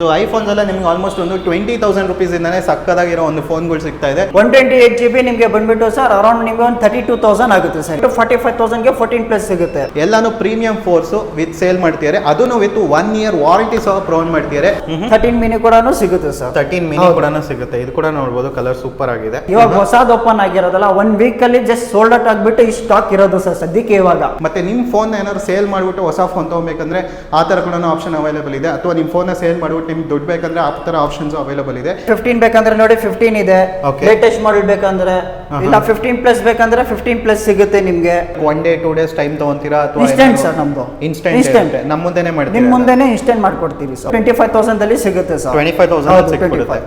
So iPhones ಎಲ್ಲ ನಿಮ್ಗೆ almost ಒಂದು 20,000 rupees ಇಂದಾನೆ ಸಕ್ಕದಾಗಿರೋ ಒಂದು ಫೋನ್ಗಳು ಸಿಗ್ತಾ ಇದೆ. 128GB ನಿಮಗೆ ಬಂದ್ಬಿಟ್ಟು ಸರ್ ಅರೌಂಡ್ ನಿಮಗೆ ಒಂದು 32,000 ಆಗುತ್ತೆ ಸರ್. 45,000ಗೆ 14+ ಸಿಗುತ್ತೆ. ಎಲ್ಲಾನು ಪ್ರೀಮಿಯಂ ಫೋರ್ಸ್ ವಿತ್ ಸೇಲ್ ಮಾಡ್ತಿದ್ದಾರೆ, ಅದನ್ನು ವಿತ್ 1 year ವಾರಂಟಿ ಸಹ ಪ್ರೊವೈಡ್ ಮಾಡ್ತಿದ್ದಾರೆ. 13 ಮಿನಿ ಕೂಡ ಸಿಗುತ್ತೆ ಸರ್. 13 ಮಿನಿ ಕೂಡ ಸಿಗುತ್ತೆ. ಇದು ಕೂಡ ನೋಡಬಹುದು, ಕಲರ್ ಸೂಪರ್ ಆಗಿದೆ. ಇವಾಗ ಹೊಸದು ಓಪನ್ ಆಗಿರೋದಲ್ಲ, 1 ವೀಕ್ ಅಲ್ಲಿ ಜಸ್ಟ್ ಸೋಲ್ಡ್ ಔಟ್ ಆಗ್ಬಿಟ್ಟು ಈ ಸ್ಟಾಕ್ ಇರೋದು ಸರ್ ಸದ್ಯಕ್ಕೆ ಇವಾಗ. ಮತ್ತೆ ನಿಮ್ ಫೋನ್ ಏನಾದ್ರು ಸೇಲ್ ಮಾಡ್ಬಿಟ್ಟು ಹೊಸ ಫೋನ್ ತಗೋಬೇಕಂದ್ರೆ ಆ ತರ ಕೂಡ ಆಪ್ಷನ್ ಅವೈಲೇಬಲ್ ಇದೆ, ಅಥವಾ ನಿಮ್ ಫೋನ್ ಸೇಲ್ ಮಾಡ್ಬಿಟ್ಟು ನಿಮ್ಗೆ ದುಡ್ಡು ಬೇಕಂದ್ರೆ ಆ ತರ ಆಪ್ಷನ್ಸ್ ಅವೈಲೇಬಲ್ ಇದೆ. 15 ಬೇಕಂದ್ರೆ ನೋಡಿ 15 ಇದೆ, ಲೇಟೆಸ್ಟ್ ಮಾಡೆಲ್ ಬೇಕಂದ್ರೆ ಇಲ್ಲ 15+ ಬೇಕಂದ್ರೆ 15+ ಸಿಗುತ್ತೆ ನಿಮ್ಗೆ. 1 day 2 days ಟೈಮ್ ತಗೊಂತೀರಾ ಅಥವಾ ಇನ್ಸ್ಟೆಂಟ್ ಸರ್? ನಮ್ದು ಇನ್ಸ್ಟೆಂಟ್ ನಮ್ಮ ಮುಂದೆನೇ ಮಾಡ್ತೀವಿ, ನಿಮ್ಮ ಮುಂದೆನೇ ಇನ್ಸ್ಟೆಂಟ್ ಮಾಡ್ಕೊಡ್ತೀವಿ ಸರ್. 25,000 ಅಲ್ಲಿ ಸಿಗುತ್ತೆ ಸರ್. 25,000 ಸಿಕ್ಬಿಡುತ್ತೆ.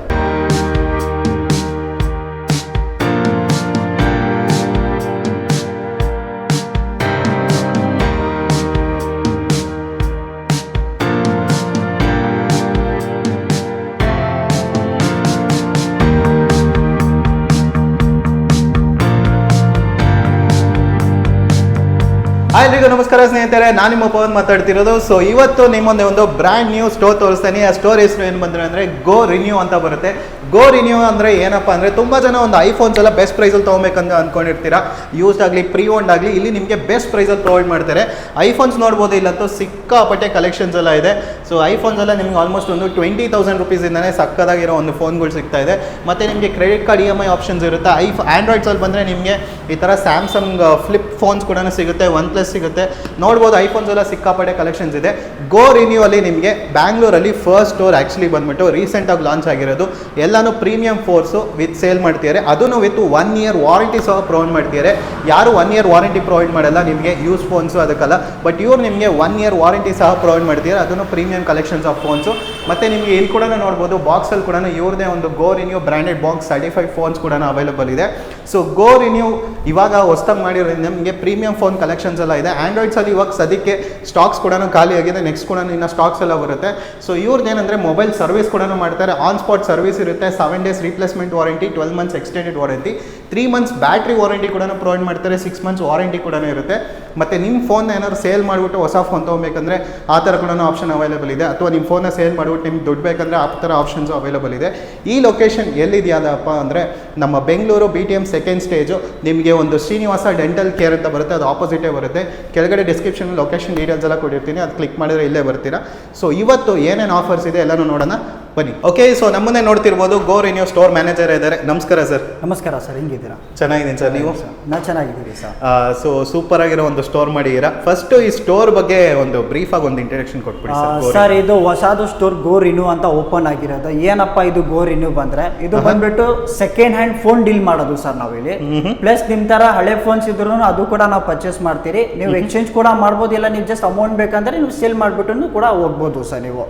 ಎಲ್ರಿಗೂ ನಮಸ್ಕಾರ ಸ್ನೇಹಿತರೆ, ನಾನು ನಿಮ್ಮ ಪವನ್ ಮಾತಾಡ್ತಿರೋದು. ಸೊ ಇವತ್ತು ನಿಮ್ಮೊಂದೇ ಒಂದು ಬ್ರ್ಯಾಂಡ್ ನ್ಯೂ ಸ್ಟೋರ್ ತೋರಿಸ್ತೀನಿ. ಆ ಸ್ಟೋರ್ ಹೆಸರು ಏನು ಬಂದ್ರೆ ಅಂದರೆ ಗೋ ರಿನ್ಯೂ ಅಂತ ಬರುತ್ತೆ. ಗೋ ರಿನ್ಯೂ ಅಂದರೆ ಏನಪ್ಪ ಅಂದರೆ, ತುಂಬ ಜನ ಒಂದು ಐಫೋನ್ಸ್ ಎಲ್ಲ ಬೆಸ್ಟ್ ಪ್ರೈಸಲ್ಲಿ ತೊಗೊಬೇಕಂತ ಅಂದ್ಕೊಂಡಿರ್ತೀರಾ. ಯೂಸ್ಡ್ ಆಗಲಿ ಪ್ರೀ ಓನ್ಡ್ ಆಗಲಿ ಇಲ್ಲಿ ನಿಮಗೆ ಬೆಸ್ಟ್ ಪ್ರೈಸಲ್ಲಿ ಪ್ರೊವೈಡ್ ಮಾಡ್ತಾರೆ. ಐಫೋನ್ಸ್ ನೋಡ್ಬೋದು, ಇಲ್ಲಂತೂ ಸಿಕ್ಕಾಪಟ್ಟೆ ಕಲೆಕ್ಷನ್ಸ್ ಎಲ್ಲ ಇದೆ. ಸೊ ಐಫೋನ್ಸ್ ಎಲ್ಲ ನಿಮ್ಗೆ ಆಲ್ಮೋಸ್ಟ್ ಒಂದು 20,000 rupees ಇಂದಾನೆ ಸಕ್ಕದಾಗಿರೋ ಒಂದು ಫೋನ್ಗಳು ಸಿಗ್ತಾ ಇದೆ. ಮತ್ತು ನಿಮಗೆ ಕ್ರೆಡಿಟ್ ಕಾರ್ಡ್ EMI ಆಪ್ಷನ್ಸ್ ಇರುತ್ತೆ. ಆ್ಯಂಡ್ರಾಯ್ಡ್ಸಲ್ಲಿ ಬಂದರೆ ನಿಮಗೆ ಈ ಥರ ಸ್ಯಾಮ್ಸಂಗ್ ಫ್ಲಿಪ್ ಫೋನ್ಸ್ ಕೂಡ ಸಿಗುತ್ತೆ, OnePlus ಸಿಗುತ್ತೆ. ನೋಡ್ಬೋದು ಐಫೋನ್ಸ್ ಎಲ್ಲ ಸಿಕ್ಕಾಪಟ್ಟೆ ಕಲೆಕ್ಷನ್ಸ್ ಇದೆ. ಗೋ ರಿನ್ಯೂ ಅಲ್ಲಿ ನಿಮಗೆ ಬ್ಯಾಂಗ್ಳೂರಲ್ಲಿ ಫಸ್ಟ್ ಸ್ಟೋರ್ ಆ್ಯಕ್ಚುಲಿ ಬಂದ್ಬಿಟ್ಟು ರೀಸೆಂಟಾಗಿ ಲಾಂಚ್ ಆಗಿರೋದು. ಎಲ್ಲಾನು ಪ್ರೀಮಿಯಂ ಫೋರ್ಸು ವಿತ್ ಸೇಲ್ ಮಾಡ್ತಿದ್ದಾರೆ, ಅದನ್ನು ವಿತ್ 1 year ವಾರಂಟಿ ಸಹ ಪ್ರೊವೈಡ್ ಮಾಡ್ತಿದ್ದಾರೆ. ಯಾರು 1 year ವಾರಂಟಿ ಪ್ರೊವೈಡ್ ಮಾಡಲ್ಲ ನಿಮಗೆ ಯೂಸ್ ಫೋನ್ಸು ಅದಕ್ಕಲ್ಲ, ಬಟ್ ಇವ್ರು ನಿಮಗೆ 1 year ವಾರಂಟಿ ಸಹ ಪ್ರೊವೈಡ್ ಮಾಡ್ತಿದ್ದಾರೆ, ಅದನ್ನು ಪ್ರೀಮಿಯಂ ಕಲೆಕ್ಷನ್ಸ್ ಆಫ್ ಫೋನ್ಸು. ಮತ್ತು ನಿಮಗೆ ಇಲ್ಲಿ ಕೂಡ ನೋಡ್ಬೋದು, ಬಾಕ್ಸಲ್ಲಿ ಕೂಡ ಇವ್ರದೇ ಒಂದು Go renew branded box certified phones ಕೂಡ ಅವೈಲೇಬಲ್ ಇದೆ. ಸೊ ಗೋ ರಿನ್ಯೂ ಇವಾಗ ಹೊಸ್ದಾಗಿ ಮಾಡಿರೋದ್ರಿಂದ ನಿಮಗೆ ಪ್ರೀಮಿಯಂ ಫೋನ್ ಕಲೆಕ್ಷನ್ಸ್ ಎಲ್ಲ ಇದೆ. ಆ್ಯಂಡ್ರಾಯ್ಡ್ಸಲ್ಲಿ ಇವಾಗ ಸದ್ಯಕ್ಕೆ ಸ್ಟಾಕ್ಸ್ ಕೂಡ ಖಾಲಿ ಆಗಿದೆ, ನೆಕ್ಸ್ಟ್ ಕೂಡ ಇನ್ನು ಸ್ಟಾಕ್ಸ್ ಎಲ್ಲ ಬರುತ್ತೆ. ಸೊ ಇವ್ರದ್ದು ಏನಂದರೆ ಮೊಬೈಲ್ ಸರ್ವಿಸ್ ಕೂಡ ಮಾಡ್ತಾರೆ. ಆನ್ ಸ್ಪಾಟ್ ಸರ್ವಿಸ್ ಇರುತ್ತೆ, 7 days replacement warranty, 12 months extended warranty, 3 months battery warranty ಕೂಡ ಪ್ರೊವೈಡ್ ಮಾಡ್ತಾರೆ, 6 months ವಾರಂಟಿ ಕೂಡ ಇರುತ್ತೆ. ಮತ್ತು ನಿಮ್ಮ ಫೋನ್ ಏನಾದ್ರು ಸೇಲ್ ಮಾಡಿಬಿಟ್ಟು ಹೊಸ ಫೋನ್ ತೊಗೊಬೇಕಂದ್ರೆ ಆ ಥರ ಕೂಡ ಆಪ್ಷನ್ ಅವೈಲೇಬಲ್ ಇದೆ, ಅಥವಾ ನಿಮ್ಮ ಫೋನ್ನ ಸೇಲ್ ಮಾಡಿಬಿಟ್ಟು ನಿಮ್ಗೆ ದುಡ್ಡು ಬೇಕಂದ್ರೆ ಆ ಥರ ಆಪ್ಷನ್ಸ್ ಅವೈಲೇಬಲ್ ಇದೆ. ಈ ಲೊಕೇಶನ್ ಎಲ್ಲಿದೆಯಪ್ಪ ಅಂದರೆ ನಮ್ಮ ಬೆಂಗಳೂರು BTM ಸೆಕೆಂಡ್ ಸ್ಟೇಜು. ನಿಮಗೆ ಒಂದು ಶ್ರೀನಿವಾಸ ಡೆಂಟಲ್ ಕೇರ್ ಅಂತ ಬರುತ್ತೆ, ಅದು ಆಪೋಸಿಟೇ ಬರುತ್ತೆ. ಕೆಳಗಡೆ ಡಿಸ್ಕ್ರಿಪ್ಷನ್ ಲೊಕೇಶನ್ ಡೀಟೇಲ್ಸ್ ಎಲ್ಲ ಕೊಟ್ಟಿರ್ತೀನಿ, ಅದು ಕ್ಲಿಕ್ ಮಾಡಿದ್ರೆ ಇಲ್ಲೇ ಬರ್ತೀರಾ. ಸೊ ಇವತ್ತು ಏನೇನು ಆಫರ್ಸ್ ಇದೆ ಎಲ್ಲನೂ ನೋಡೋಣ ಬನ್ನಿ. ಓಕೆ, ಸೊ ನಮ್ಮನ್ನೇ ನೋಡ್ತಿರ್ಬೋದು, ಗೋ ರಿನ್ಯೂ ಸ್ಟೋರ್ ಮ್ಯಾನೇಜರ್ ಇದ್ದಾರೆ. ನಮಸ್ಕಾರ ಸರ್. ನಮಸ್ಕಾರ ಸರ್, ಹೆಂಗಿದ್ದೀರಾ? ಚೆನ್ನಾಗಿದ್ದೀನಿ ಸರ್, ನೀವು? ನಾನು ಚೆನ್ನಾಗಿದ್ದೀನಿ ಸರ್. ಸೊ ಸೂಪರ್ ಆಗಿರೋ ಒಂದು ಸ್ಟೋರ್ ಮಾಡಿದ್ದೀರಾ. ಫಸ್ಟ್ ಈ ಸ್ಟೋರ್ ಬಗ್ಗೆ ಒಂದು ಬ್ರೀಫ್ ಆಗಿ ಒಂದು ಇಂಟ್ರಡಕ್ಷನ್ ಕೊಟ್ಬಿಡಿ ಸರ್. ಇದು ಹೊಸದು ಸ್ಟೋರ್ ಗೋ ರಿನ್ಯೂ ಅಂತ ಓಪನ್ ಆಗಿರೋದು. ಏನಪ್ಪ ಇದು ಗೋ ರಿನ್ಯೂ ಬಂದ್ರೆ, ಇದು ಬಂದ್ಬಿಟ್ಟು ಸೆಕೆಂಡ್ ಹ್ಯಾಂಡ್ ಫೋನ್ ಡೀಲ್ ಮಾಡೋದು ಸರ್ ನಾವಿಲ್ಲಿ. ಪ್ಲಸ್ ನಿಮ್ ತರ ಹಳೆ ಫೋನ್ಸ್ ಇದ್ರು ಅದು ಕೂಡ ನಾವು ಪರ್ಚೇಸ್ ಮಾಡ್ತೀರಿ. ನೀವು ಎಕ್ಸ್ಚೇಂಜ್ ಕೂಡ ಮಾಡ್ಬೋದು, ಇಲ್ಲ ನೀವು ಜಸ್ಟ್ ಅಮೌಂಟ್ ಬೇಕಂದ್ರೆ ನೀವು ಸೇಲ್ ಮಾಡ್ಬಿಟ್ಟು ಕೂಡ ಹೋಗ್ಬೋದು ಸರ್ ನೀವು.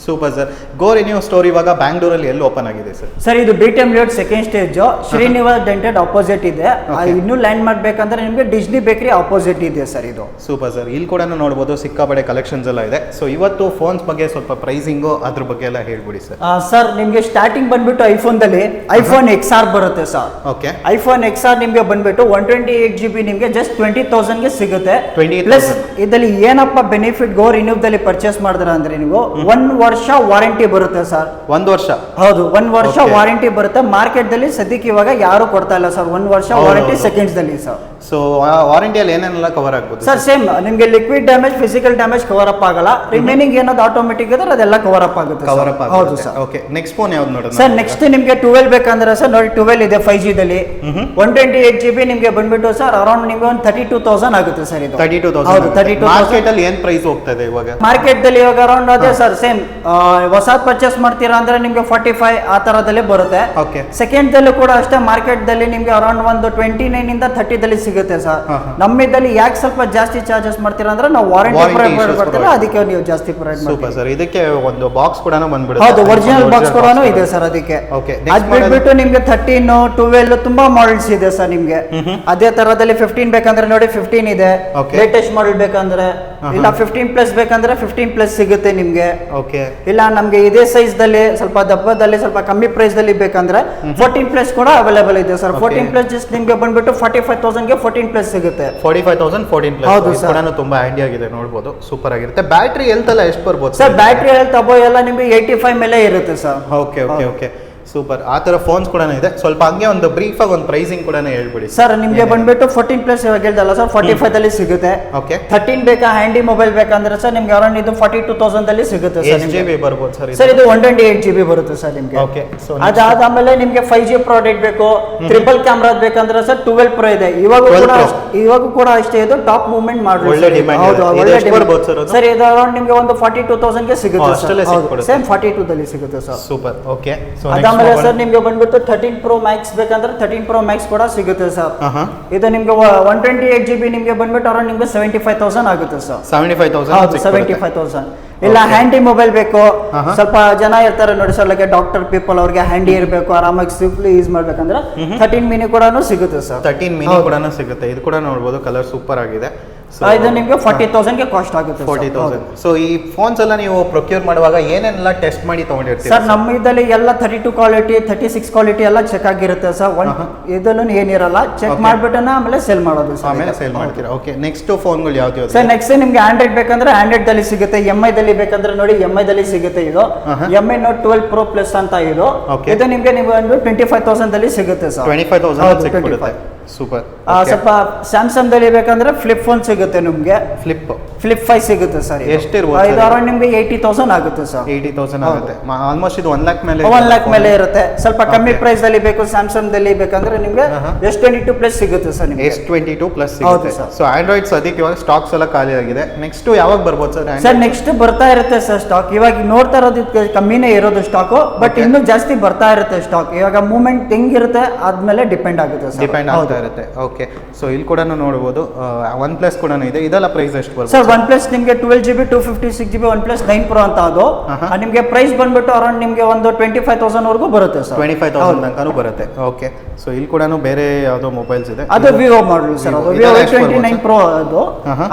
Super sir. Go renew store ಇವಾಗ ಬ್ಯಾಂಗ್ಳೂರಲ್ಲಿ ಎಲ್ಲಿ ಓಪನ್ ಆಗಿದೆ ಸರ್? ಸರ್ ಇದು BTM layout second stage, Srinivas dental opposite ಇದೆ. ಇನ್ನೂ ಲ್ಯಾಂಡ್ ಮಾಡ್ಬೇಕಂದ್ರೆ ನಿಮಗೆ ಡಿಸ್ನಿ ಬೇಕರಿ ಆಪೋಸಿಟ್ ಇದೆ ಸರ್ ಇದು. Super sir. ಇಲ್ಲಿ ಕೂಡ ನೋಡ್ಬೋದು ಸಿಕ್ಕಾಪಟ್ಟೆ ಕಲೆಕ್ಷನ್ಸ್ ಎಲ್ಲ ಇದೆ. ಸೊ ಇವತ್ತು ಫೋನ್ಸ್ ಬಗ್ಗೆ ಸ್ವಲ್ಪ ಪ್ರೈಸಿಂಗು ಅದ್ರ ಬಗ್ಗೆ ಎಲ್ಲ ಹೇಳ್ಬಿಡಿ ಸರ್. ಸರ್ ನಿಮಗೆ ಸ್ಟಾರ್ಟಿಂಗ್ ಬಂದ್ಬಿಟ್ಟು ಐಫೋನ್ದಲ್ಲಿ ಐಫೋನ್ XR ಬರುತ್ತೆ ಸರ್. ಓಕೆ, ಐಫೋನ್ XR ನಿಮಗೆ ಬಂದ್ಬಿಟ್ಟು 128GB ನಿಮಗೆ ಜಸ್ಟ್ 20,000ಗೆ ಸಿಗುತ್ತೆ. ಪ್ಲಸ್ ಇದರಲ್ಲಿ ಏನಪ್ಪ ಬೆನಿಫಿಟ್ ಗೋ ರಿನ್ಯೂದಲ್ಲಿ ಪರ್ಚೇಸ್ ಮಾಡಿದ್ರೆ ಅಂದ್ರೆ ನೀವು 1 ವರ್ಷ ವಾರಂಟಿ ಬರುತ್ತೆ ಸರ್. 1 ವರ್ಷ? ಹೌದು, 1 ವರ್ಷ ವಾರಂಟಿ ಬರುತ್ತೆ. ಮಾರ್ಕೆಟ್ ದಲ್ಲಿ ಸದ್ಯಕ್ಕೆ ಇವಾಗ ಯಾರು ಕೊಡ್ತಾ ಇಲ್ಲ ಸರ್ 1 ವರ್ಷ ವಾರಂಟಿ ಸೆಕೆಂಡ್ಸ್ ದಲ್ಲಿ ಸರ್. ಸೊ ವಾರಂಟಿಯಲ್ಲಿ ಏನೇನೆಲ್ಲ ಕವರ್ ಆಗ್ಬೋದು ಸರ್? ಸೇಮ್ ನಿಮಗೆ liquid damage, physical damage cover up ಆಗಲ್ಲ. ರಿಮೈನಿಂಗ್ ಏನಾದ್ರು ಆಟೋಮೆಟಿಕ್ ಇದ್ರೆ ಅದೆಲ್ಲ ಕವರ್ ಅಪ್ ಆಗುತ್ತೆ. ಹೌದು ಸರ್. ಓಕೆ, ನೆಕ್ಸ್ಟ್ ಫೋನ್ ಯಾವ್ದು ನೋಡೋಣ ಸರ್? ನೆಕ್ಸ್ಟ್ ನಿಮಗೆ 12 ಬೇಕಂದ್ರೆ ಸರ್ ನೋಡಿ 12 ಇದೆ 5G ದಲ್ಲಿ. 128GB ನಿಮಗೆ ಬಂದ್ಬಿಟ್ಟು ಸರ್ ಅರೌಂಡ್ ನಿಮಗೆ ಒಂದು 32,000 ಆಗುತ್ತೆ ಸರ್ ಇದು. 32,000. ಮಾರ್ಕೆಟ್ ಅಲ್ಲಿ ಏನ್ ಪ್ರೈಸ್ ಹೋಗ್ತಾ ಇದೆ ಇವಾಗ? ಮಾರ್ಕೆಟ್ ದಲ್ಲಿ ಇವಾಗ ಅರೌಂಡ್ ಅದೇ ಸರ್, ಸೇಮ್ ಹೊಸದ್ ಪರ್ಚೇಸ್ ಮಾಡ್ತೀರಾ ಅಂದ್ರೆ ನಿಮ್ಗೆ 45 ಆ ತರದಲ್ಲಿ ಬರುತ್ತೆ. ಓಕೆ, ಸೆಕೆಂಡ್ ದಲ್ಲೂ ಕೂಡ ಅಷ್ಟೇ ಮಾರ್ಕೆಟ್ ದಲ್ಲಿ ನಿಮ್ಗೆ ಅರೌಂಡ್ ಒಂದು 29 ಇಂದ 30 ದಲ್ಲಿ ಸಿಗುತ್ತೆ ಸರ್. ನಮ್ಮಿದ್ದಲ್ಲಿ ಯಾಕೆ ಸ್ವಲ್ಪ ಜಾಸ್ತಿ ಚಾರ್ಜಸ್ ಮಾಡ್ತೀರಾ ಅಂದ್ರೆ ನಾವು ವಾರಂಟಿ ಪ್ರೊವೈಡ್ ಮಾಡ್ತೀರಾ, ಅದಕ್ಕೆ ನೀವು ಜಾಸ್ತಿ ಪ್ರೊವೈಡ್ ಮಾಡ್ತೀರಾ. Super sir. ಇದಕ್ಕೆ ಒಂದು ಬಾಕ್ಸ್ ಕೂಡ ಬಂದ್ಬಿಡುತ್ತೆ. ಹೌದು, ಒರಿಜಿನಲ್ ಬಾಕ್ಸ್ ಕೂಡ ಇದೆ ಸರ್ ಅದಕ್ಕೆ. ಓಕೆ, ಅದ್ ಬಿಟ್ಬಿಟ್ಟು ನಿಮ್ಗೆ 13, 12 ತುಂಬಾ ಮಾಡೆಲ್ಸ್ ಇದೆ ಸರ್ ನಿಮ್ಗೆ. ಅದೇ ತರದಲ್ಲಿ 15 ಬೇಕಂದ್ರೆ ನೋಡಿ 15 ಇದೆ. ಲೇಟೆಸ್ಟ್ ಮಾಡೆಲ್ ಬೇಕಂದ್ರೆ ಇಲ್ಲ 15+ ಬೇಕಂದ್ರೆ 15+ ಸಿಗುತ್ತೆ ನಿಮ್ಗೆ. ಓಕೆ. ಇಲ್ಲ ನಮ್ಗೆ ಇದೇ ಸೈಜ್ ದಲ್ಲಿ ಸ್ವಲ್ಪ ದಪ್ಪದಲ್ಲಿ ಸ್ವಲ್ಪ ಕಮ್ಮಿ ಪ್ರೈಸ್ ದಲ್ಲಿ ಬೇಕಂದ್ರೆ 14+ ಕೂಡ ಅವೈಲೇಬಲ್ ಇದೆ ಸರ್. 14+ ಜಸ್ಟ್ ನಿಮ್ಗೆ ಬಂದ್ಬಿಟ್ಟು 45,000 ಗೆ 14+ ಸಿಗುತ್ತೆ. 45,000 14+. ಹೌದು ಸರ್. ಕೂಡ ತುಂಬಾ ಹ್ಯಾಂಡಿ ಆಗಿದೆ, ನೋಡಬಹುದು, ಸೂಪರ್ ಆಗಿರುತ್ತೆ. ಬ್ಯಾಟ್ರಿ ಹೆಲ್ತ್ ಎಲ್ಲ ಎಷ್ಟು ಬರ್ಬೋದು ಸರ್? ಬ್ಯಾಟ್ರಿ ಹೆಲ್ತ್ ಅಬೋ ಎಲ್ಲ ನಿಮ್ಗೆ 85 ಮೇಲೆ ಇರುತ್ತೆ sir. Okay okay okay, super. ಆ ತರ ಫೋನ್ಸ್ ಕೂಡ ಇದೆ. ಸ್ವಲ್ಪ ಹಂಗೆ ಒಂದು ಬ್ರೀಫ್ ಆಗಿ ಒಂದು ಪ್ರೈಸಿಂಗ್ ಕೂಡ ಹೇಳ್ಬಿಡಿ ಸರ್. ನಿಮ್ಗೆ ಬಂದ್ಬಿಟ್ಟು 14+ ಇವಾಗ ಹೇಳ್ದಲ್ಲ ಸರ್, 45 ದಲ್ಲಿ ಸಿಗುತ್ತೆ. ಓಕೆ. 13 ಬೇಕಾ ಹ್ಯಾಂಡಿ ಮೊಬೈಲ್ ಬೇಕಂದ್ರೆ ಸರ್ ನಿಮ್ಗೆ ಅರೌಂಡ್ ಇದು 42,000 ದಲ್ಲಿ ಸಿಗುತ್ತೆ ಸರ್. ಎಷ್ಟು GB ಬರ್ಬೋದು ಸರ್? ಸರ್ ಇದು 128 GB ಬರುತ್ತೆ ಸರ್ ನಿಮ್ಗೆ. ಓಕೆ. ಅದಾದ್ಮೇಲೆ ನಿಮ್ಗೆ 5G ಪ್ರಾಡಕ್ಟ್ ಬೇಕು, ಟ್ರಿಪಲ್ ಕ್ಯಾಮ್ರಾ ಬೇಕಂದ್ರೆ ಸರ್ 12 Pro ಇದೆ. ಇವಾಗ ಕೂಡ ಅಷ್ಟೇ, ಇದು ಟಾಪ್ ಮೂವ್ಮೆಂಟ್ ಮಾಡಲು ಒಳ್ಳೆ ಡಿಮ್ಯಾಂಡ್. ಹೌದು, ಒಳ್ಳೆ ಡಿಮ್ಯಾಂಡ್ ಸರ್. ಇದು ಅರೌಂಡ್ ನಿಮ್ಗೆ ಒಂದು 42,000 ಗೆ ಸಿಗುತ್ತೆ ಸರ್. ಸೇಮ್ 42 ದಲ್ಲಿ ಸಿಗುತ್ತೆ ಸರ್. ಸೂಪರ್. ಓಕೆ. ಅದಾದ್ಮೇಲೆ ಸರ್ ನಿಮ್ಗೆ ಬಂದ್ಬಿಟ್ಟು 13 Pro Max ಬೇಕಂದ್ರೆ 13 Pro Max ಕೂಡ ಸಿಗುತ್ತೆ ಸರ್. ಇದು ನಿಮ್ಗೆ 128 GB ನಿಮ್ಗೆ ಬಂದ್ಬಿಟ್ಟು ಅರೌಂಡ್ ನಿಮ್ಗೆ 75,000 ಆಗುತ್ತೆ ಸರ್. 75,000. ಇಲ್ಲ ಹ್ಯಾಂಡಿ ಮೊಬೈಲ್ ಬೇಕು, ಸ್ವಲ್ಪ ಜನ ಇರ್ತಾರೆ ನೋಡಿ ಸರ್, ಲೈಕ್ ಡಾಕ್ಟರ್ ಪೀಪಲ್ ಅವ್ರಿಗೆ ಹ್ಯಾಂಡಿ ಇರಬೇಕು, ಆರಾಮಾಗಿ ಸಿಂಪ್ಲಿ ಯೂಸ್ ಮಾಡ್ಬೇಕಂದ್ರೆ 13 ಮಿನಿ ಕೂಡ ಸಿಗುತ್ತೆ ಸರ್. 13 ಮಿನಿ ಕೂಡ ಸಿಗುತ್ತೆ. ಇದು ಕೂಡ ನೋಡಬಹುದು, ಕಲರ್ ಸೂಪರ್ ಆಗಿದೆ. ಇದು ನಿಮ್ಗೆ 40,000 ಗೆ ಕಾಸ್ಟ್ ಆಗುತ್ತೆ. 40,000. ಸೊ ಈ ಫೋನ್ಸ್ ಎಲ್ಲ ನೀವು ಪ್ರೊಕ್ಯೂರ್ ಮಾಡುವಾಗ ಏನೆಲ್ಲ ಟೆಸ್ಟ್ ಮಾಡಿ ತಗೊಂಡಿರ್ತೀರಿ ಸರ್? ನಮ್ಮ ಇದರಲ್ಲಿ ಎಲ್ಲ 32 ಕ್ವಾಲಿಟಿ 36 ಕ್ವಾಲಿಟಿ ಎಲ್ಲ ಚೆಕ್ ಆಗಿರುತ್ತೆ ಸರ್. ಇದನ್ನು ಏನಿರಲ್ಲ, ಚೆಕ್ ಮಾಡ್ಬಿಟ್ಟು ಆಮೇಲೆ ಸೇಲ್ ಮಾಡೋದು ಸರ್. ಆಮೇಲೆ ಸೇಲ್ ಮಾಡ್ತೀರಾ? ಓಕೆ. ನೆಕ್ಸ್ಟ್ ಫೋನ್ಗಳು ಯಾವ್ದು ಸರ್? ನೆಕ್ಸ್ಟ್ ನಿಮ್ಗೆ ಆಂಡ್ರಾಯ್ಡ್ ಬೇಕಂದ್ರೆ ಆಂಡ್ರಾಯ್ಡ್ ದಲ್ಲಿ ಸಿಗುತ್ತೆ. MI ದಲ್ಲಿ ಬೇಕಂದ್ರೆ ನೋಡಿ MI ದಲ್ಲಿ ಸಿಗುತ್ತೆ. ಇದು MI Note 12 Pro Plus ಅಂತ ಇದು. ಇದು ನಿಮ್ಗೆ ನೀವು ಒಂದು 25,000 ದಲ್ಲಿ ಸಿಗುತ್ತೆ ಸರ್. 25,000 ಸಿಗುತ್ತೆ. ಸೂಪರ್. ಸ್ವಲ್ಪ ಸ್ಯಾಮ್ಸಂಗ್ ದಲ್ಲಿ ಬೇಕಂದ್ರೆ ಫ್ಲಿಪ್ ಫೋನ್ ಸಿಗುತ್ತೆ ನಿಮ್ಗೆ. ಫ್ಲಿಪ್ 5 ಸಿಗುತ್ತೆ ಸರ್. ಎಷ್ಟಿರ್ಬೋದು? ಇದು ಅರೌಂಡ್ ನಿಮ್ಗೆ 80,000 ಆಗುತ್ತೆ ಸರ್. 80,000 ಆಗುತ್ತೆ. ಆಲ್ಮೋಸ್ಟ್ ಇದು 1 ಲಕ್ಷ ಮೇಲೆ 1 ಲಕ್ಷ ಮೇಲೆ ಇರುತ್ತೆ. ಸ್ವಲ್ಪ ಕಮ್ಮಿ ಪ್ರೈಸ್ ಅಲ್ಲಿ ಬೇಕು ಸ್ಯಾಮ್ಸಂಗ್ ದಲ್ಲಿ ಬೇಕಂದ್ರೆ ನಿಮ್ಗೆ S22+ ಸಿಗುತ್ತೆ ಸರ್. ನಿಮ್ಗೆ S22+ ಸಿಗುತ್ತೆ. ಸೊ ಆಂಡ್ರಾಯ್ಡ್ ಸದ್ಯಕ್ಕೆ ಇವಾಗ ಸ್ಟಾಕ್ಸ್ ಎಲ್ಲ ಖಾಲಿ ಆಗಿದೆ. ನೆಕ್ಸ್ಟ್ ಯಾವಾಗ ಬರ್ಬೋದು ಸರ್? ಸರ್ ನೆಕ್ಸ್ಟ್ ಬರ್ತಾ ಇರುತ್ತೆ ಸರ್ ಸ್ಟಾಕ್. ಇವಾಗ ನೋಡ್ತಾ ಇರೋದು ಕಮ್ಮಿನೇ ಇರೋದು ಸ್ಟಾಕ್, ಬಟ್ ಇನ್ನೂ ಜಾಸ್ತಿ ಬರ್ತಾ ಇರುತ್ತೆ ಸ್ಟಾಕ್. ಇವಾಗ ಮೂವ್ಮೆಂಟ್ ಹೆಂಗಿರುತ್ತೆ ಆದ್ಮೇಲೆ ಡಿಪೆಂಡ್ ಆಗುತ್ತೆ ಸರ್. ಡಿಪೆಂಡ್ ಆಗ್ತಾ ಇರುತ್ತೆ. ಓಕೆ. ಸೊ ಇಲ್ಲಿ ಕೂಡ ನೋಡಬಹುದು OnePlus ಕೂಡ ಇದೆ. ಇದೆಲ್ಲ ಪ್ರೈಸ್ ಎಷ್ಟು ಬರುತ್ತೆ ಸರ್? OnePlus ನಿಮ್ಗೆ 12 GB 256 GB OnePlus 9 Pro ಅಂತ ಅದು. ನಿಮ್ಗೆ ಪ್ರೈಸ್ ಬಂದ್ಬಿಟ್ಟು ಅರೌಂಡ್ ನಿಮ್ಗೆ ಒಂದು 25,000 ವರೆಗೂ ಬರುತ್ತೆ ಸರ್. 25,000 ತನಕನೂ ಬರುತ್ತೆ. ಓಕೆ. ಸೊ ಇಲ್ಲಿ ಕೂಡ ಬೇರೆ ಯಾವ್ದೋ ಮೊಬೈಲ್ಸ್ ಇದೆ. ಅದು ವಿವೋ ಮಾಡಲ್ ಸರ್. ಅದು ವಿವೋ 29 Pro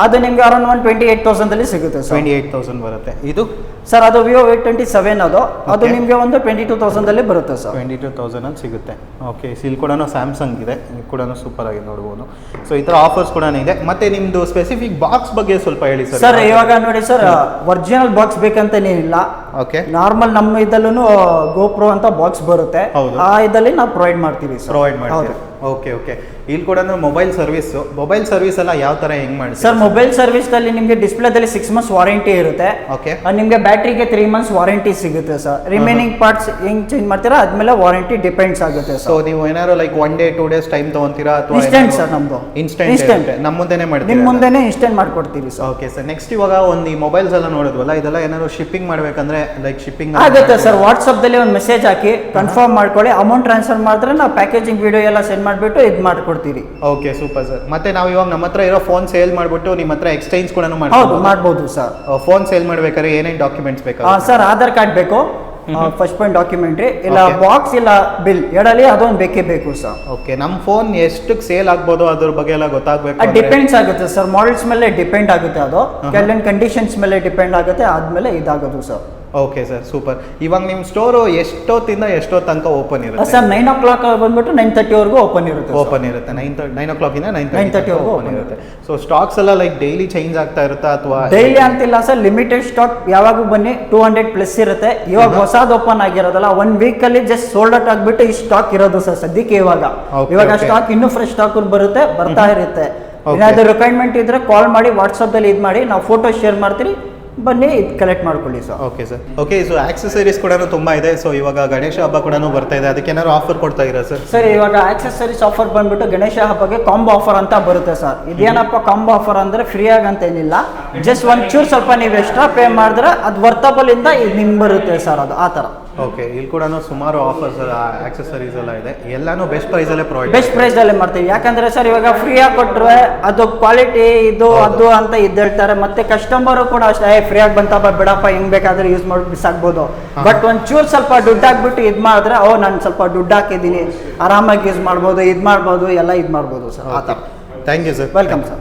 ಅದು ನಿಮ್ಗೆ ಅರೌಂಡ್ 128,000 ದಲ್ಲಿ ಸಿಗುತ್ತೆ ಸರ್. 28,000 ಬರುತ್ತೆ. ಇದು ಸರ್ ಅದು ವಿವೋ 27 ಅದು ನಿಮ್ಗೆ ಒಂದು 22,000 ದಲ್ಲಿ ಬರುತ್ತೆ ಸರ್. 22,000 ಅಲ್ಲಿ ಸಿಗುತ್ತೆ. ಓಕೆ. ಇಲ್ಲಿ ಕೂಡ ಸ್ಯಾಮ್ಸಂಗ್ ಇದೆ, ಇದು ಕೂಡ ಸೂಪರ್ ಆಗಿ ನೋಡಬಹುದು. ಸೊ ಈ ತರ ಆಫರ್ಸ್ ಕೂಡ ಇದೆ. ಮತ್ತೆ ನಿಮ್ದು ಸ್ಪೆಸಿಫಿಕ್ ಬಾಕ್ಸ್ ಬಗ್ಗೆ ಸ್ವಲ್ಪ ಹೇಳಿ ಸರ್. ಸರ್ ಇವಾಗ ನೋಡಿ ಸರ್, ಒರಿಜಿನಲ್ ಬಾಕ್ಸ್ ಬೇಕಂತೇನಿಲ್ಲ. ಓಕೆ. ನಾರ್ಮಲ್ ನಮ್ಮ ಇದಲ್ಲೂ GoPro ಅಂತ ಬಾಕ್ಸ್ ಬರುತ್ತೆ. ಆ ಇದರಲ್ಲಿ ನಾವು ಪ್ರೊವೈಡ್ ಮಾಡ್ತೀವಿ ಸರ್. ಪ್ರೊವೈಡ್ ಮಾಡ್ತೀವಿ. Okay okay. ಇಲ್ಲಿ ಕೂಡ ಮೊಬೈಲ್ ಸರ್ವಿಸ್ ಎಲ್ಲ ಯಾವ ತರ ಹೆಂಗ್ ಮಾಡಿ ಸರ್? ಮೊಬೈಲ್ ಸರ್ವಿಸ್ ಅಲ್ಲಿ ನಿಮಗೆ ಡಿಸ್ಪ್ಲೇದಲ್ಲಿ 6 months ವಾರಂಟಿ ಇರುತ್ತೆ. ಓಕೆ. ನಿಮಗೆ ಬ್ಯಾಟ್ರಿಗೆ 3 months ವಾರಂಟಿ ಸಿಗುತ್ತೆ ಸರ್. ರಿಮೈನಿಂಗ್ ಪಾರ್ಟ್ಸ್ ಹೆಂಗ್ ಚೇಂಜ್ ಮಾಡ್ತೀರಾ ಅದ್ಮೇಲೆ ವಾರಂಟಿ ಡಿಪೆಂಡ್ಸ್ ಆಗುತ್ತೆ ಸರ್. ಸೊ ನೀವು ಏನಾದ್ರು ಲೈಕ್ 1 day 2 days ಟೈಮ್ ತಗೊಂತೀರಾ ಅಥವಾ ಇನ್ಸ್ಟೆಂಟ್ ಸರ್? ನಮ್ದು ಇನ್ಸ್ಟೆಂಟ್ ನಮ್ಮ ಮುಂದೆನೇ ಮಾಡ್ತೀರಾ? ನಿಮ್ಮ ಮುಂದೆನೇ ಇನ್ಸ್ಟೆಂಟ್ ಮಾಡ್ಕೊಡ್ತೀವಿ ಸರ್. Okay sir. ನೆಕ್ಸ್ಟ್ ಇವಾಗ ಒಂದು ಈ ಮೊಬೈಲ್ಸ್ ಎಲ್ಲ ನೋಡಿದ್ವಲ್ಲ, ಇದೆಲ್ಲ ಏನಾದ್ರು ಶಿಪ್ಪಿಂಗ್ ಮಾಡ್ಬೇಕಂದ್ರೆ ಲೈಕ್ ಶಿಪ್ಪಿಂಗ್ ಆಗುತ್ತೆ ಸರ್. ವಾಟ್ಸ್ಆಪ್ ದಲ್ಲಿ ಒಂದು ಮೆಸೇಜ್ ಹಾಕಿ ಕನ್ಫರ್ಮ್ ಮಾಡ್ಕೊಳ್ಳಿ, ಅಮೌಂಟ್ ಟ್ರಾನ್ಸ್ಫರ್ ಮಾಡಿದ್ರೆ ನಾವು ಪ್ಯಾಕೇಜಿಂಗ್ ವಿಡಿಯೋ ಎಲ್ಲ ಸೆಂಡ್ ಮಾಡಿಬಿಟ್ಟು ಇದು ಮಾಡ್ಕೊಡ್ತೀವಿ. Okay super sir. ಮತ್ತೆ ನಾವು ಇವಾಗ ನಮ್ಮ ಹತ್ರ ಇರೋ ಫೋನ್ ಸೇಲ್ ಮಾಡ್ಬಿಟ್ಟು ನಿಮ್ಮ ಹತ್ರ ಎಕ್ಸ್ಚೇಂಜ್ ಕೂಡ ಮಾಡ್ಬೋದು ಸರ್. ಫೋನ್ ಸೇಲ್ ಮಾಡ್ಬೇಕಾದ್ರೆ ಏನೇನು ಡಾಕ್ಯುಮೆಂಟ್ಸ್ ಬೇಕು ಸರ್? ಆಧಾರ್ ಕಾರ್ಡ್ ಬೇಕು, ಫಸ್ಟ್ ಪಾಯಿಂಟ್ ಡಾಕ್ಯುಮೆಂಟ್ರಿ, ಇಲ್ಲ ಬಾಕ್ಸ್ ಇಲ್ಲ ಬಿಲ್, ಎರಡಲ್ಲಿ ಅದೊಂದು ಬೇಕೇ ಬೇಕು ಸರ್. ಓಕೆ. ನಮ್ಮ ಫೋನ್ ಎಷ್ಟಕ್ಕೆ ಸೇಲ್ ಆಗ್ಬೋದು ಅದ್ರ ಬಗ್ಗೆ ಎಲ್ಲ ಗೊತ್ತಾಗಬೇಕು. ಡಿಪೆಂಡ್ಸ್ ಆಗುತ್ತೆ ಸರ್, ಮಾಡೆಲ್ಸ್ ಮೇಲೆ ಡಿಪೆಂಡ್ ಆಗುತ್ತೆ. ಅದು ಕೆಲವೊಂದು ಕಂಡೀಷನ್ಸ್ ಮೇಲೆ ಡಿಪೆಂಡ್ ಆಗುತ್ತೆ, ಆದ್ಮೇಲೆ ಇದಾಗೋದು ಸರ್. Okay sir, super. ಇವಾಗ ನಿಮ್ಮ ಸ್ಟೋರು ಎಷ್ಟೊತ್ತಿಂದ ಎಷ್ಟೊತ್ತು ತನಕ ಓಪನ್ ಇರುತ್ತೆ ಸರ್? 9 o'clock ಬಂದ್ಬಿಟ್ಟು 9:30 ವರೆಗೂ ಓಪನ್ ಇರುತ್ತೆ. 9 o'clock ಇಂದ 9:30 ಓಪನ್ ಇರುತ್ತೆ. ಸೊ ಸ್ಟಾಕ್ಸ್ ಎಲ್ಲ ಲೈಕ್ ಡೈಲಿ ಚೇಂಜ್ ಆಗ್ತಾ ಇರುತ್ತಾ ಅಥವಾ ಡೈಲಿ ಅಂತಿಲ್ಲ ಸರ್, ಲಿಮಿಟೆಡ್ ಸ್ಟಾಕ್ ಯಾವಾಗೂ ಬನ್ನಿ 200+ ಇರುತ್ತೆ. ಇವಾಗ ಹೊಸದು ಓಪನ್ ಆಗಿರೋದಲ್ಲ, 1 week ಅಲ್ಲಿ ಜಸ್ಟ್ ಸೋಲ್ಡ್ ಔಟ್ ಆಗ್ಬಿಟ್ಟು ಈ ಸ್ಟಾಕ್ ಇರೋದು ಸರ್ ಸದ್ಯಕ್ಕೆ. ಇವಾಗ ಸ್ಟಾಕ್ ಇನ್ನೂ ಫ್ರೆಶ್ ಸ್ಟಾಕ್ ಬರ್ತಾ ಇರುತ್ತೆ. ಏನಾದ್ರು ರಿಕ್ವೈರ್ಮೆಂಟ್ ಇದ್ರೆ ಕಾಲ್ ಮಾಡಿ, ವಾಟ್ಸಪ್ ಅಲ್ಲಿ ಇದು ಮಾಡಿ, ನಾವು ಫೋಟೋ ಶೇರ್ ಮಾಡ್ತೀವಿ, ಬನ್ನಿ ಇದು ಕಲೆಕ್ಟ್ ಮಾಡ್ಕೊಳ್ಳಿ sir. Okay sir. Okay. So accessories ಕೂಡ ತುಂಬಾ ಇದೆ. ಸೊ ಇವಾಗ ಗಣೇಶ ಹಬ್ಬ ಕೂಡ ಬರ್ತಾ ಇದೆ, ಅದಕ್ಕೆ ಏನಾದ್ರು ಆಫರ್ ಕೊಡ್ತಾ ಇರಾ ಸರ್? ಸರ್ ಇವಾಗ ಆಕ್ಸೆಸರೀಸ್ ಆಫರ್ ಬಂದ್ಬಿಟ್ಟು ಗಣೇಶ ಹಬ್ಬಕ್ಕೆ ಕಾಂಬೋ ಆಫರ್ ಅಂತ ಬರುತ್ತೆ ಸರ್. ಇದೇನಪ್ಪ ಕಾಂಬೋ ಆಫರ್ ಅಂದ್ರೆ ಫ್ರೀ ಆಗಂತ ಏನಿಲ್ಲ, ಜಸ್ಟ್ ಒಂಚೂರು ಸ್ವಲ್ಪ ನೀವು ಎಕ್ಸ್ಟ್ರಾ ಪೇ ಮಾಡಿದ್ರೆ ಅದು ವರ್ತಬಲ್ ಇಂದ ಇದು ನಿಮ್ಗೆ ಬರುತ್ತೆ ಸರ್, ಅದು ಆ ಥರ. ಓಕೆ. ಇಲ್ಲಿ ಕೂಡ ಸುಮಾರು ಆಫರ್ಸ್ ಆಕ್ಸೆಸರೀಸ್ ಎಲ್ಲ ಇದೆ, ಎಲ್ಲಾನು ಬೆಸ್ಟ್ ಪ್ರೈಸ್ ಅಲ್ಲೇ ಬೆಸ್ಟ್ ಪ್ರೈಸ್ ಅಲ್ಲೇ ಮಾಡ್ತೀವಿ. ಯಾಕಂದ್ರೆ ಸರ್ ಇವಾಗ ಫ್ರೀ ಆಗಿ ಕೊಟ್ರೆ ಅದು ಕ್ವಾಲಿಟಿ ಇದು ಅದು ಅಂತ ಇದ್ದೇಳ್ತಾರೆ, ಮತ್ತೆ ಕಸ್ಟಮರು ಕೂಡ ಅಷ್ಟೇ ಫ್ರೀ ಆಗಿ ಬಂತಪ್ಪ ಬಿಡಪ್ಪ ಹೆಂಗ್ ಬೇಕಾದ್ರೆ ಯೂಸ್ ಮಾಡಿ ಬಿಸಾಕ್ಬೋದು. ಬಟ್ ಒಂಚೂರು ಸ್ವಲ್ಪ ದುಡ್ಡು ಹಾಕ್ಬಿಟ್ಟು ಇದು ಮಾಡಿದ್ರೆ ನಾನು ಸ್ವಲ್ಪ ದುಡ್ಡು ಹಾಕಿದ್ದೀನಿ, ಆರಾಮಾಗಿ ಯೂಸ್ ಮಾಡ್ಬೋದು, ಇದು ಮಾಡ್ಬೋದು, ಎಲ್ಲ ಇದು ಮಾಡ್ಬೋದು sir. Thank you sir. Welcome sir.